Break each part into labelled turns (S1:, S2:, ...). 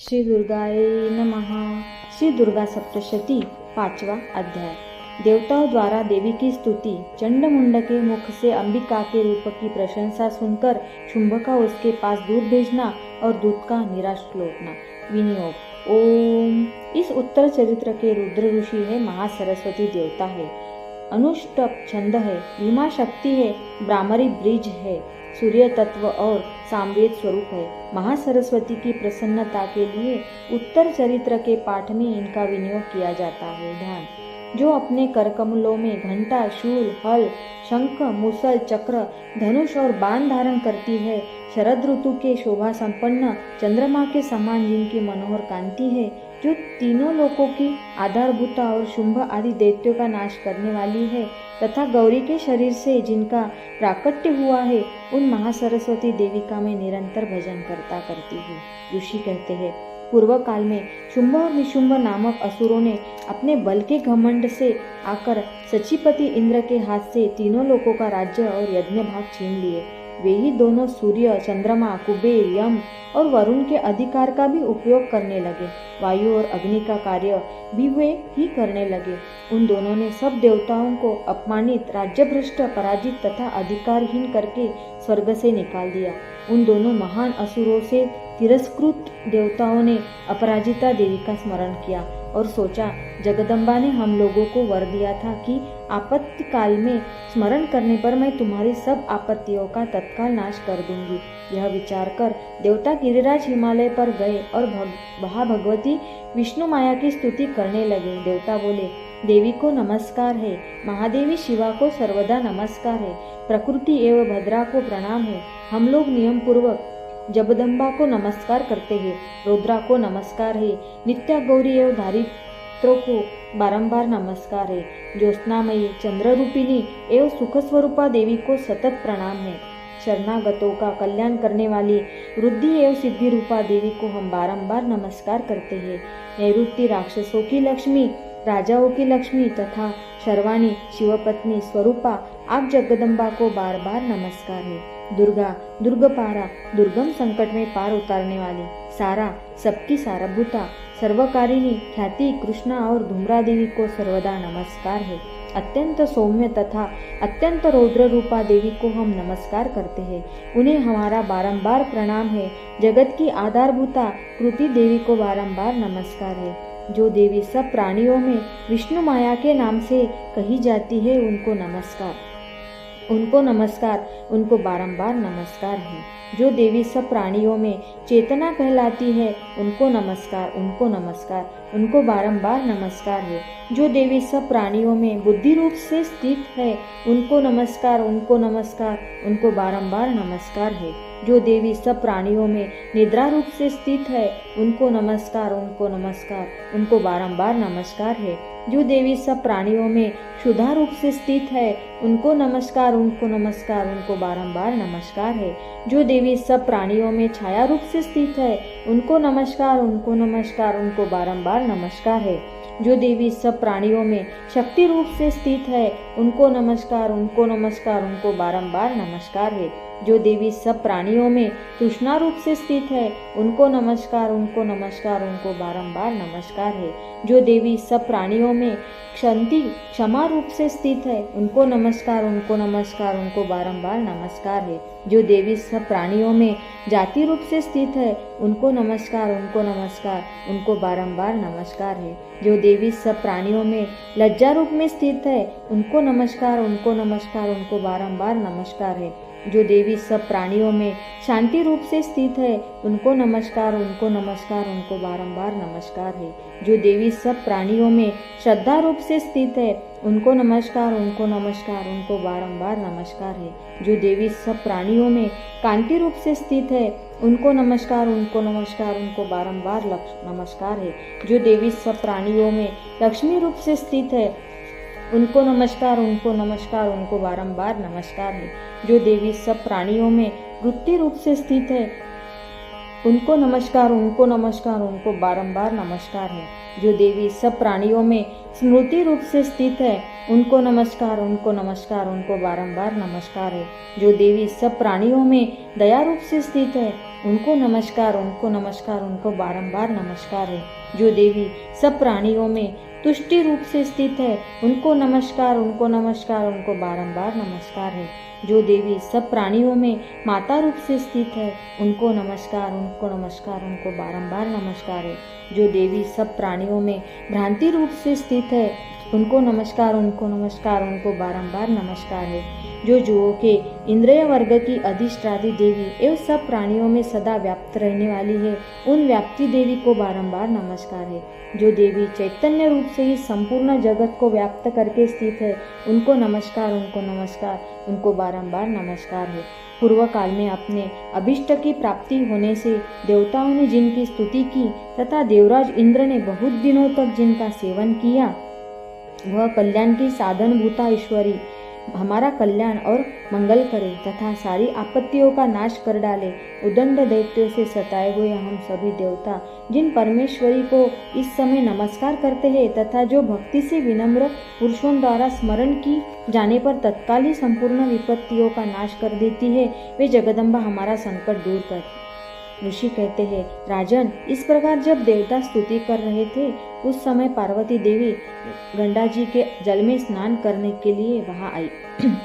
S1: श्री दुर्गाए नमः। श्री दुर्गा सप्तशती 5वां अध्याय। देवताओं द्वारा देवी की स्तुति। चंडमुंड के मुख से अंबिका के रूप की प्रशंसा सुनकर शुंभ का उसके पास दूध भेजना और दूध का निराश लौटना। विनियोग। ओम। इस उत्तर चरित्र के रुद्र ऋषि है, महासरस्वती देवता है, अनुष्टप छंद है, भीमा शक्ति है, ब्राह्मरी ब्रिज है, सूर्य तत्व और सामवेद स्वरूप है। महासरस्वती की प्रसन्नता के लिए उत्तर चरित्र के पाठ में इनका विनियोग किया जाता है। ध्यान। जो अपने करकमलों में घंटा, शूल, हल, शंख, मूसल, चक्र, धनुष और बाण धारण करती है, शरद ऋतु के शोभा संपन्न चंद्रमा के समान जिनकी मनोहर कांति है, जो तीनों लोकों की आधारभूता और शुंभ आदि दैत्यों का नाश करने वाली है, तथा गौरी के शरीर से जिनका प्राकट्य हुआ है, उन महासरस्वती देवी का मैं निरंतर भजन करती हूँ। ऋषि कहते हैं, पूर्व काल में शुंभ और निशुंभ नामक असुरों ने अपने बल के घमंड से आकर सचीपति इंद्र के हाथ से तीनों लोकों का राज्य और यज्ञ भाग छीन लिए। वे ही दोनों सूर्य, चंद्रमा, कुबेर, यम और वरुण के अधिकार का भी उपयोग करने लगे। वायु और अग्नि का कार्य भी वे ही करने लगे। उन दोनों ने सब देवताओं को अपमानित, राज्यभ्रष्ट, पराजित तथा अधिकारहीन करके स्वर्ग से निकाल दिया। उन दोनों महान असुरों से तिरस्कृत देवताओं ने अपराजिता देवी का स्मरण किया और सोचा, जगदम्बा ने हम लोगों को वर दिया था कि आपत्ति काल में स्मरण करने पर मैं तुम्हारी सब आपत्तियों का तत्काल नाश कर दूंगी। यह विचार कर देवता गिरिराज हिमालय पर गए और भगवती विष्णु माया की स्तुति करने लगे। देवता बोले, देवी को नमस्कार है, महादेवी शिवा को सर्वदा नमस्कार है, प्रकृति एवं भद्रा को प्रणाम है। हम लोग नियम पूर्वक जगदम्बा को नमस्कार करते हैं, रुद्रा को नमस्कार है, नित्या गौरी एवं धारित्रों को बारंबार नमस्कार है, ज्योत्स्नामयी, चंद्र रूपिणी एवं सुख स्वरूपा देवी को सतत प्रणाम है। शरणागतों का कल्याण करने वाली वृद्धि एवं सिद्धि रूपा देवी को हम बारंबार नमस्कार करते हैं। नैऋत्य राक्षसों की लक्ष्मी, राजाओं की लक्ष्मी तथा शर्वाणी शिवपत्नी स्वरूपा आप जगदम्बा को बार बार नमस्कार है। दुर्गा, दुर्गपारा, दुर्गम संकट में पार उतारने वाली, सारा, सबकी सारभूता, सर्वकारिणी, ख्याति, कृष्णा और धूम्रा देवी को सर्वदा नमस्कार है। अत्यंत सौम्य तथा अत्यंत रौद्र रूपा देवी को हम नमस्कार करते हैं, उन्हें हमारा बारंबार प्रणाम है। जगत की आधारभूता कृति देवी को बारंबार नमस्कार है। जो देवी सब प्राणियों में विष्णु माया के नाम से कही जाती है, उनको नमस्कार, उनको बारंबार नमस्कार है। जो देवी सब प्राणियों में चेतना कहलाती है, उनको नमस्कार, उनको बारंबार नमस्कार है। जो देवी सब प्राणियों में बुद्धि रूप से स्थित है, उनको नमस्कार, उनको बारंबार नमस्कार है। जो देवी सब प्राणियों में निद्रा रूप से स्थित है, उनको नमस्कार, उनको बारंबार नमस्कार है। जो देवी सब प्राणियों में क्षुधा रूप से स्थित है, उनको नमस्कार, उनको बारंबार नमस्कार है। जो देवी सब प्राणियों में छाया रूप से स्थित है, उनको नमस्कार, उनको बारंबार नमस्कार है। जो देवी सब प्राणियों में शक्ति रूप से स्थित है, उनको नमस्कार, उनको बारंबार नमस्कार है। जो देवी सब प्राणियों में तृष्णा रूप से स्थित है, उनको नमस्कार, उनको बारंबार नमस्कार है। जो देवी सब प्राणियों में क्षंति, क्षमा रूप से स्थित है, उनको नमस्कार, उनको बारंबार नमस्कार है। जो देवी सब प्राणियों में जाति रूप से स्थित है, उनको नमस्कार, उनको बारंबार नमस्कार है। जो देवी सब प्राणियों में लज्जा रूप में स्थित है, उनको नमस्कार, उनको बारंबार नमस्कार है। जो देवी सब प्राणियों में शांति रूप से स्थित है, उनको नमस्कार, उनको बारंबार नमस्कार है। जो देवी सब प्राणियों में श्रद्धा रूप से स्थित है, उनको नमस्कार, उनको बारंबार नमस्कार है। जो देवी सब प्राणियों में कांति रूप से स्थित है, उनको नमस्कार, उनको बारंबार नमस्कार है। जो देवी सब प्राणियों में लक्ष्मी रूप से स्थित है, उनको नमस्कार, उनको बारंबार नमस्कार है। जो देवी सब प्राणियों में वृत्ति रूप से स्थित है, उनको नमस्कार, उनको बारंबार नमस्कार है। जो देवी सब प्राणियों में स्मृति रूप से स्थित है, उनको नमस्कार, उनको बारंबार नमस्कार है। जो देवी सब प्राणियों में दया रूप से स्थित है, उनको नमस्कार, उनको नमस्कार, उनको बारंबार नमस्कार है। जो देवी सब प्राणियों में तुष्टि रूप से स्थित है, उनको नमस्कार, उनको नमस्कार, उनको बारंबार नमस्कार है। जो देवी सब प्राणियों में माता रूप से स्थित है, उनको नमस्कार, उनको नमस्कार, उनको बारंबार नमस्कार है। जो देवी सब प्राणियों में भ्रांति रूप से स्थित है, उनको नमस्कार, उनको नमस्कार, उनको बारंबार नमस्कार है। जो जुओं के इंद्रिय वर्ग की अधिष्ठात्री देवी एवं सब प्राणियों में सदा व्याप्त रहने वाली है, उन व्याप्ति देवी को बारंबार नमस्कार है। जो देवी चैतन्य रूप से ही संपूर्ण जगत को व्याप्त करके स्थित है, उनको नमस्कार, उनको नमस्कार, उनको बारंबार नमस्कार है। पूर्व काल में अपने अभिष्ट की प्राप्ति होने से देवताओं ने जिनकी स्तुति की तथा देवराज इंद्र ने बहुत दिनों तक जिनका सेवन किया, वह कल्याण की साधन भूता ईश्वरी हमारा कल्याण और मंगल करे तथा सारी आपत्तियों का नाश कर डाले। उदंड दैत्यों से सताए हुए हम सभी देवता जिन परमेश्वरी को इस समय नमस्कार करते हैं तथा जो भक्ति से विनम्र पुरुषों द्वारा स्मरण की जाने पर तत्काल ही संपूर्ण विपत्तियों का नाश कर देती है, वे जगदम्बा हमारा संकट दूर कर। ऋषि कहते हैं, राजन, इस प्रकार जब देवता स्तुति कर रहे थे उस समय पार्वती देवी गंगा जी के जल में स्नान करने के लिए वहां आई।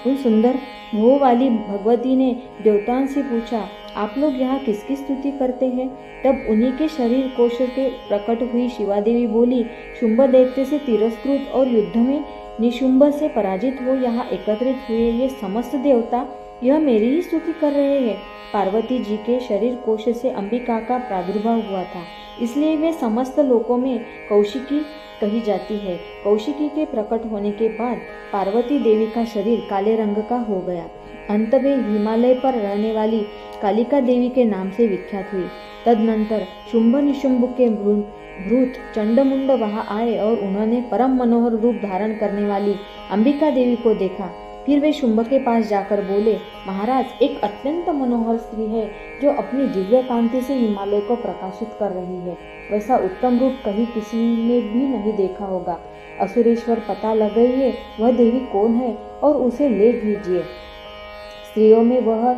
S1: उन सुंदर मोह वाली भगवती ने देवताओं से पूछा, आप लोग यहाँ किसकी स्तुति करते हैं? तब उन्हीं के शरीर कोश के प्रकट हुई शिवा देवी बोली, शुंभ दैत्य से तिरस्कृत और युद्ध में निशुंभ से पराजित हो यहाँ एकत्रित हुए ये समस्त देवता यह मेरी ही स्तुति कर रहे हैं। पार्वती जी के शरीर कोश से अंबिका का प्रादुर्भाव हुआ था, इसलिए वे समस्त लोकों में कौशिकी कही जाती है। कौशिकी के प्रकट होने के बाद पार्वती देवी का शरीर काले रंग का हो गया। अंत में हिमालय पर रहने वाली कालिका देवी के नाम से विख्यात हुई। तदनंतर शुंभ निशुंभ के भूत चंडमुंड वहां आए और उन्होंने परम मनोहर रूप धारण करने वाली अंबिका देवी को देखा। फिर वे शुंभ के पास जाकर बोले, महाराज, एक अत्यंत मनोहर स्त्री है जो अपनी दिव्य कांति से हिमालय को प्रकाशित कर रही है। वैसा उत्तम रूप कहीं किसी ने भी नहीं देखा होगा। असुरेश्वर पता लगाइए वह देवी कौन है और उसे ले लीजिए। स्त्रियों में वह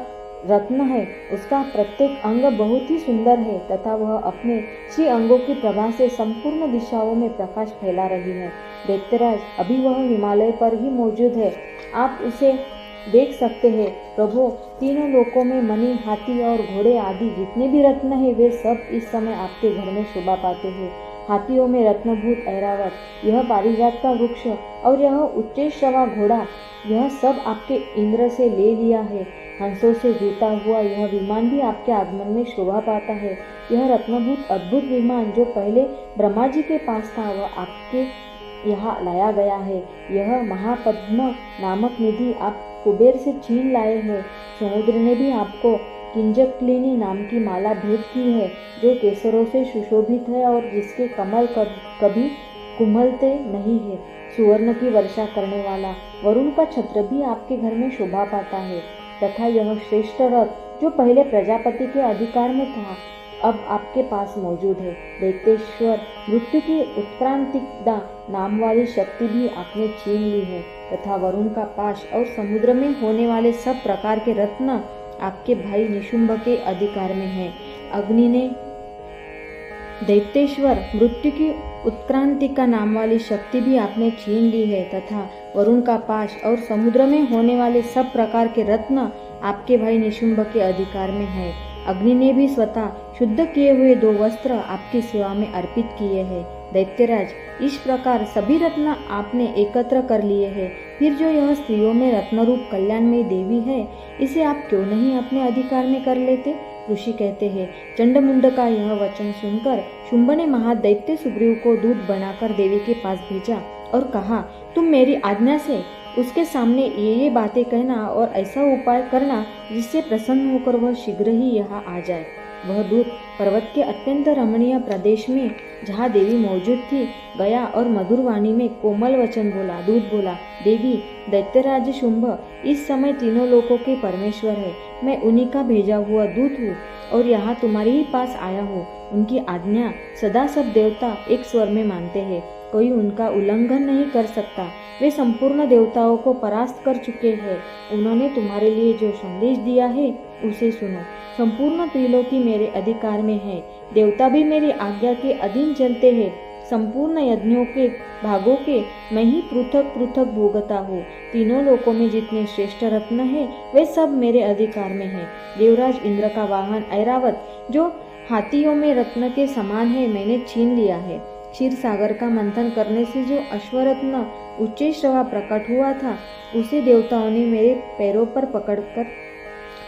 S1: रत्न है, उसका प्रत्येक अंग बहुत ही सुंदर है तथा वह अपने 6 अंगों की प्रभा से संपूर्ण दिशाओं में प्रकाश फैला रही है। दैत्यराज, अभी वह हिमालय पर ही मौजूद है, आप उसे देख सकते हैं। प्रभु, तीनों लोकों में मणि, हाथी और घोड़े आदि जितने भी रत्न हैं वे सब इस समय आपके घर में शोभा पाते हैं। हाथियों में रत्नभूत ऐरावत, यह पारिजात का वृक्ष और यह उच्चैश्रवा घोड़ा, यह सब आपके इंद्र से ले लिया है। हंसों से जुटा हुआ यह विमान भी आपके आगमन में शोभा पाता है। यह रत्नभूत अद्भुत विमान जो पहले ब्रह्मा जी के पास था वह आपके यहाँ लाया गया है। यह महापद्म नामक निधि आप कुबेर से छीन लाए हैं। समुद्र ने भी आपको किंजकलिनी नाम की माला भेंट की है जो केसरों से सुशोभित है और जिसके कमल कभी कुमलते नहीं है। सुवर्ण की वर्षा करने वाला वरुण का छत्र भी आपके घर में शोभा पाता है तथा यह श्रेष्ठ रथ जो पहले प्रजापति के अधिकार में था अब आपके पास मौजूद है। दैत्येश्वर मृत्यु की उत्क्रांतिदा नाम वाली शक्ति भी आपने छीन ली है तथा वरुण का पाश और समुद्र में होने वाले सब प्रकार के रत्न आपके भाई निशुंभ के अधिकार में है। अग्नि ने दैत्येश्वर मृत्यु की उत्क्रांति का नाम वाली शक्ति भी आपने छीन ली है तथा वरुण का पाश और समुद्र में होने वाले सब प्रकार के रत्न आपके भाई निशुंभ के अधिकार में है। अग्नि ने भी स्वतः शुद्ध किए हुए 2 वस्त्र आपकी सेवा में अर्पित किए हैं। दैत्यराज, इस प्रकार सभी रत्न आपने एकत्र कर लिए हैं। फिर जो यह स्त्रियों में रत्न रूप कल्याणमयी देवी है, इसे आप क्यों नहीं अपने अधिकार में कर लेते? ऋषि कहते हैं, चंडमुंड का यह वचन सुनकर शुंभ ने महादैत्य सुग्रीव को दूत बनाकर देवी के पास भेजा और कहा, तुम मेरी आज्ञा से उसके सामने ये बातें कहना और ऐसा उपाय करना जिससे प्रसन्न होकर वह शीघ्र ही यहाँ आ जाए। वह दूत पर्वत के अत्यंत रमणीय प्रदेश में जहाँ देवी मौजूद थी गया और मधुर वाणी में कोमल वचन बोला। दूत बोला, देवी, दैत्यराज शुंभ इस समय तीनों लोकों के परमेश्वर है। मैं उन्हीं का भेजा हुआ दूत हूँ और यहाँ तुम्हारे ही पास आया हूँ। उनकी आज्ञा सदा सब देवता एक स्वर में मानते हैं। कोई उनका उल्लंघन नहीं कर सकता। वे संपूर्ण देवताओं को परास्त कर चुके हैं। उन्होंने तुम्हारे लिए जो संदेश दिया है उसे सुनो। संपूर्ण त्रिलोकी मेरे अधिकार में है। देवता भी मेरी आज्ञा के अधीन चलते हैं। संपूर्ण यज्ञों के भागों के मैं ही पृथक पृथक भोगता हूँ। तीनों लोकों में जितने श्रेष्ठ रत्न हैं वे सब मेरे अधिकार में हैं। देवराज इंद्र का वाहन ऐरावत जो हाथियों में रत्न के समान है मैंने छीन लिया है। क्षीर सागर का मंथन करने से जो अश्वरत्न उच्चैश्रवा प्रकट हुआ था उसे देवताओं ने मेरे पैरों पर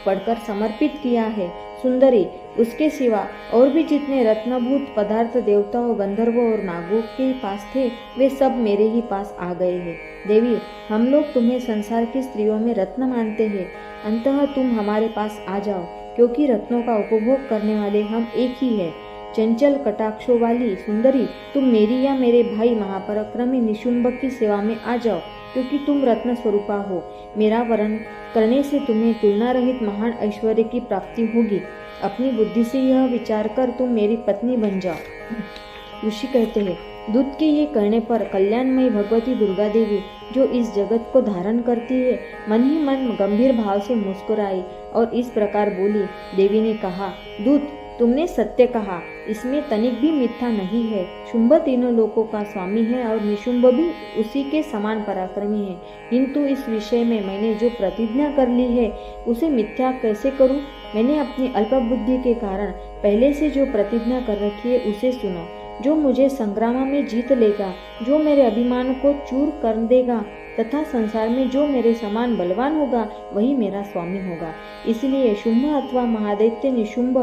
S1: पढ़कर समर्पित किया है। सुंदरी, उसके सिवा और भी जितने रत्नभूत पदार्थ देवताओं, गंधर्वों और नागों के पास थे वे सब मेरे ही पास आ गए हैं। देवी, हम लोग तुम्हें संसार की स्त्रियों में रत्न मानते हैं, अंततः तुम हमारे पास आ जाओ, क्योंकि रत्नों का उपभोग करने वाले हम एक ही है। चंचल कटाक्षों वाली सुंदरी, तुम मेरी या मेरे भाई महापराक्रमी निशुंभ की सेवा में आ जाओ, क्योंकि तुम रत्न स्वरूपा हो। मेरा वरण करने से तुम्हें तुलना रहित महान ऐश्वर्य की प्राप्ति होगी। अपनी बुद्धि से यह विचार कर तुम मेरी पत्नी बन जाओ। ऋषि कहते हैं, दूत के ये कहने पर कल्याणमयी भगवती दुर्गा देवी जो इस जगत को धारण करती है मन ही मन गंभीर भाव से मुस्कुराई और इस प्रकार बोली। देवी ने कहा, दूत, तुमने सत्य कहा, इसमें तनिक भी मिथ्या नहीं है। शुंभ तीनों लोकों का स्वामी है और निशुंभ भी उसी के समान पराक्रमी है, किंतु इस विषय में मैंने जो प्रतिज्ञा कर ली है उसे मिथ्या कैसे करूं? मैंने अपनी अल्प बुद्धि के कारण पहले से जो प्रतिज्ञा कर रखी है उसे सुनो। जो मुझे संग्राम में जीत लेगा, जो मेरे अभिमान को चूर कर देगा तथा संसार में जो मेरे समान बलवान होगा वही मेरा स्वामी होगा। इसलिए शुंभ अथवा महादैत्य निशुंभ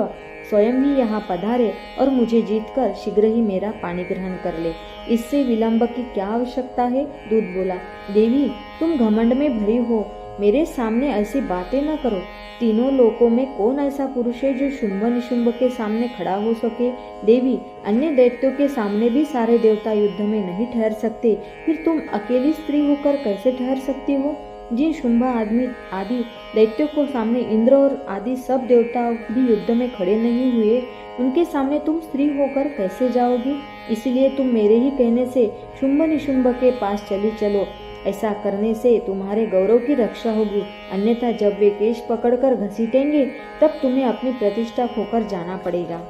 S1: स्वयं ही यहाँ पधारे और मुझे जीतकर शीघ्र ही मेरा पाणी ग्रहण कर ले। इससे विलंब की क्या आवश्यकता है? दूत बोला, देवी, तुम घमंड में भरी हो, मेरे सामने ऐसी बातें न करो। तीनों लोकों में कौन ऐसा पुरुष है जो शुंभ निशुंभ के सामने खड़ा हो सके? देवी, अन्य दैत्यों के सामने भी सारे देवता युद्ध में नहीं ठहर सकते, फिर तुम अकेली स्त्री होकर कैसे ठहर सकती हो? जिन शुंभ आदि दैत्यों को सामने इंद्र और आदि सब देवता भी युद्ध में खड़े नहीं हुए, उनके सामने तुम स्त्री होकर कैसे जाओगी? इसलिए तुम मेरे ही कहने से शुंभ निशुंभ के पास चली चलो। ऐसा करने से तुम्हारे गौरव की रक्षा होगी, अन्यथा जब वे केश पकड़कर घसीटेंगे तब तुम्हें अपनी प्रतिष्ठा खोकर जाना पड़ेगा।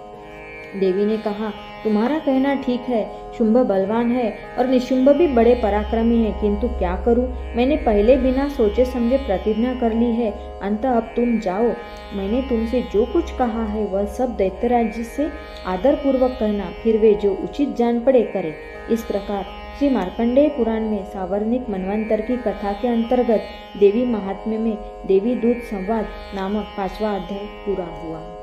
S1: देवी ने कहा, तुम्हारा कहना ठीक है, शुंभ बलवान है और निशुंभ भी बड़े पराक्रमी है, किंतु क्या करूं? मैंने पहले बिना सोचे समझे प्रतिज्ञा कर ली है। अंततः अब तुम जाओ। मैंने तुमसे जो कुछ कहा है वह सब दैत्यराज से आदर पूर्वक कहना, फिर वे जो उचित जान पड़े करे। इस प्रकार श्री मार्कंडेय पुराण में सावर्णिक मनवंतर की कथा के अंतर्गत देवी महात्म्य में देवी दूत संवाद नामक 5वां अध्याय पूरा हुआ।